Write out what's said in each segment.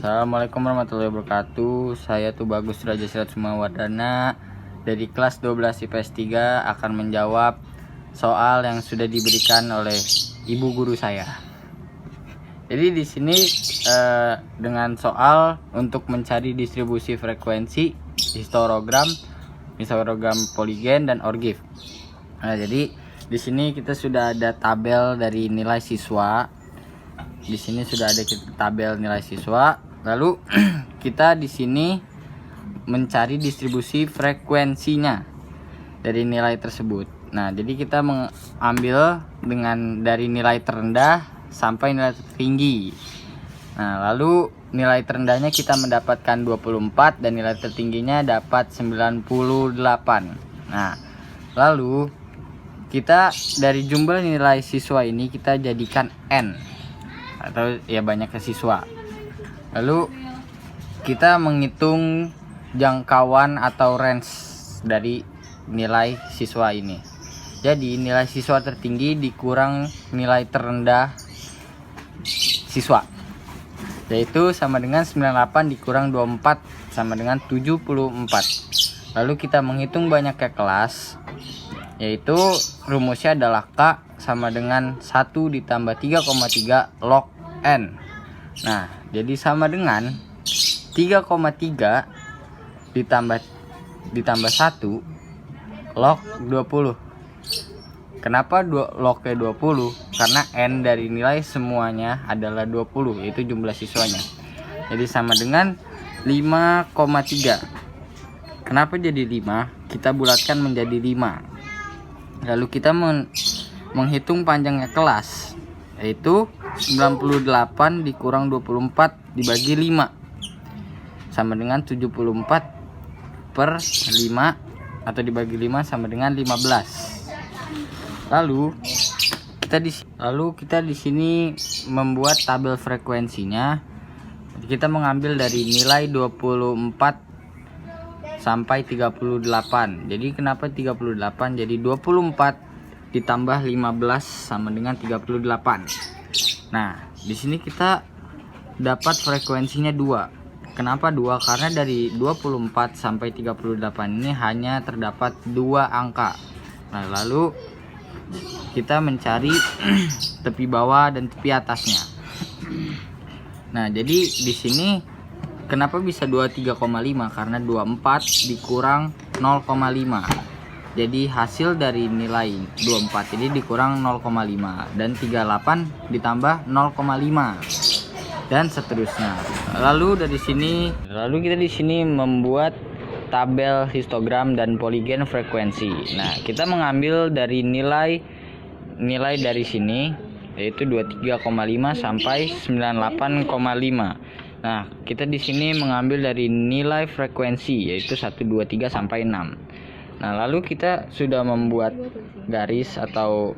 Assalamualaikum warahmatullahi wabarakatuh. Saya Tubagus Raja Sirat Sumawardana dari kelas 12 IPS 3 akan menjawab soal yang sudah diberikan oleh ibu guru saya. Jadi di sini dengan soal untuk mencari distribusi frekuensi histogram poligen dan orgif. Nah, jadi di sini kita sudah ada tabel dari nilai siswa. Di sini sudah ada tabel nilai siswa. Lalu kita di sini mencari distribusi frekuensinya dari nilai tersebut. Nah, jadi kita mengambil dari nilai terendah sampai nilai tertinggi. Nah, lalu nilai terendahnya kita mendapatkan 24 dan nilai tertingginya dapat 98. Nah, lalu kita dari jumlah nilai siswa ini kita jadikan N atau ya banyaknya siswa. Lalu kita menghitung jangkauan atau range dari nilai siswa ini. Jadi nilai siswa tertinggi dikurang nilai terendah siswa, yaitu sama dengan 98 dikurang 24 sama dengan 74. Lalu kita menghitung banyaknya kelas, yaitu rumusnya adalah K sama dengan 1 ditambah 3,3 log N. Nah, jadi sama dengan 3,3 ditambah 1 log 20. Kenapa lognya 20? Karena N dari nilai semuanya adalah 20, yaitu jumlah siswanya. Jadi sama dengan 5,3. Kenapa jadi 5? Kita bulatkan menjadi 5. Lalu kita menghitung panjangnya kelas, yaitu 98 dikurang 24 dibagi 5 sama dengan 74 per 5 atau dibagi 5 sama dengan 15. Lalu kita di sini membuat tabel frekuensinya. Kita mengambil dari nilai 24 sampai 38. Jadi kenapa 38? Jadi 24 ditambah 15 sama dengan 38. Nah, di sini kita dapat frekuensinya 2. Kenapa 2? Karena dari 24 sampai 38 ini hanya terdapat 2 angka. Nah, lalu kita mencari tepi bawah dan tepi atasnya. Nah, jadi di sini kenapa bisa 23,5? Karena 24 dikurang 0,5. Jadi hasil dari nilai 24 ini dikurang 0,5 dan 38 ditambah 0,5 dan seterusnya. Lalu kita di sini membuat tabel histogram dan poligen frekuensi. Nah, kita mengambil dari nilai dari sini, yaitu 23,5 sampai 98,5. Nah, kita di sini mengambil dari nilai frekuensi, yaitu 1, 2, 3 sampai 6. Nah, lalu kita sudah membuat garis atau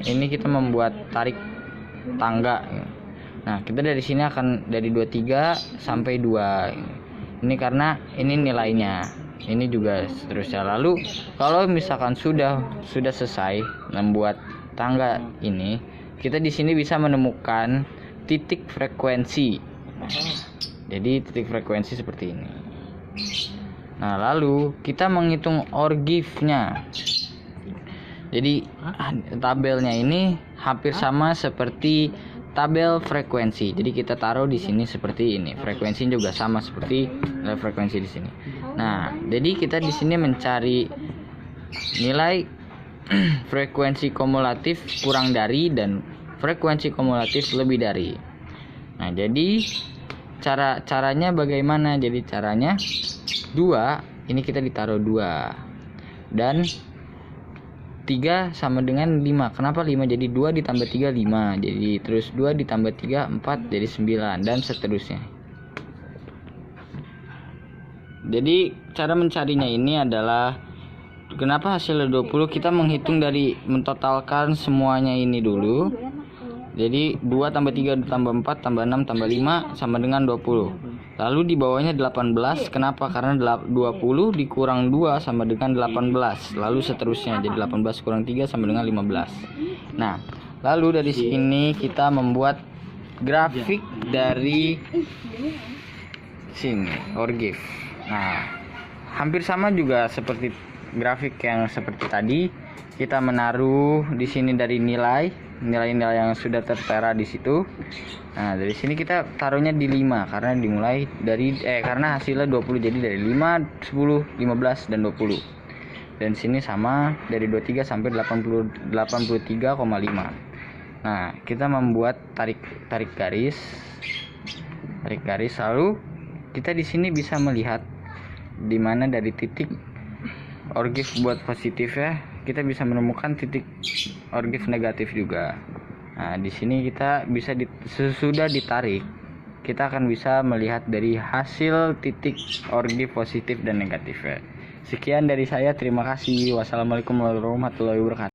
ini kita membuat tarik tangga. Nah, kita dari sini akan dari 23 sampai 2. Ini karena ini nilainya. Ini juga seterusnya. Lalu kalau misalkan sudah selesai membuat tangga ini, kita di sini bisa menemukan titik frekuensi. Jadi titik frekuensi seperti ini. Nah, lalu kita menghitung orgifnya. Jadi tabelnya ini hampir sama seperti tabel frekuensi. Jadi kita taruh di sini seperti ini. Frekuensi juga sama seperti frekuensi di sini. Nah, jadi kita di sini mencari nilai frekuensi kumulatif kurang dari dan frekuensi kumulatif lebih dari. Nah, jadi caranya bagaimana? Jadi caranya 2 ini kita ditaruh 2 dan 3 sama dengan 5. Kenapa 5? Jadi 2 ditambah 3 5. Jadi terus 2 ditambah 3 4 jadi 9 dan seterusnya. Jadi cara mencarinya ini adalah kenapa hasilnya 20? Kita menghitung dari mentotalkan semuanya ini dulu. Jadi 2 tambah 3 tambah 4 tambah 6 tambah 5 sama dengan 20. Lalu di bawahnya 18. Kenapa? Karena 20 dikurang 2 sama dengan 18. Lalu seterusnya. Jadi 18 kurang 3 sama dengan 15. Nah, lalu dari sini kita membuat grafik dari sini Orgif. Nah, hampir sama juga seperti grafik yang seperti tadi. Kita menaruh di sini dari nilai-nilai yang sudah tertera di situ. Nah, dari sini kita taruhnya di 5 karena dimulai dari karena hasilnya 20, jadi dari 5, 10, 15 dan 20. Dan sini sama dari 23 sampai 83,5. Nah, kita membuat tarik garis lalu kita di sini bisa melihat di mana dari titik Orgif buat positif ya, kita bisa menemukan titik Orgif negatif juga. Nah, di sini kita bisa sesudah ditarik, kita akan bisa melihat dari hasil titik Orgif positif dan negatif ya. Sekian dari saya, terima kasih. Wassalamualaikum warahmatullahi wabarakatuh.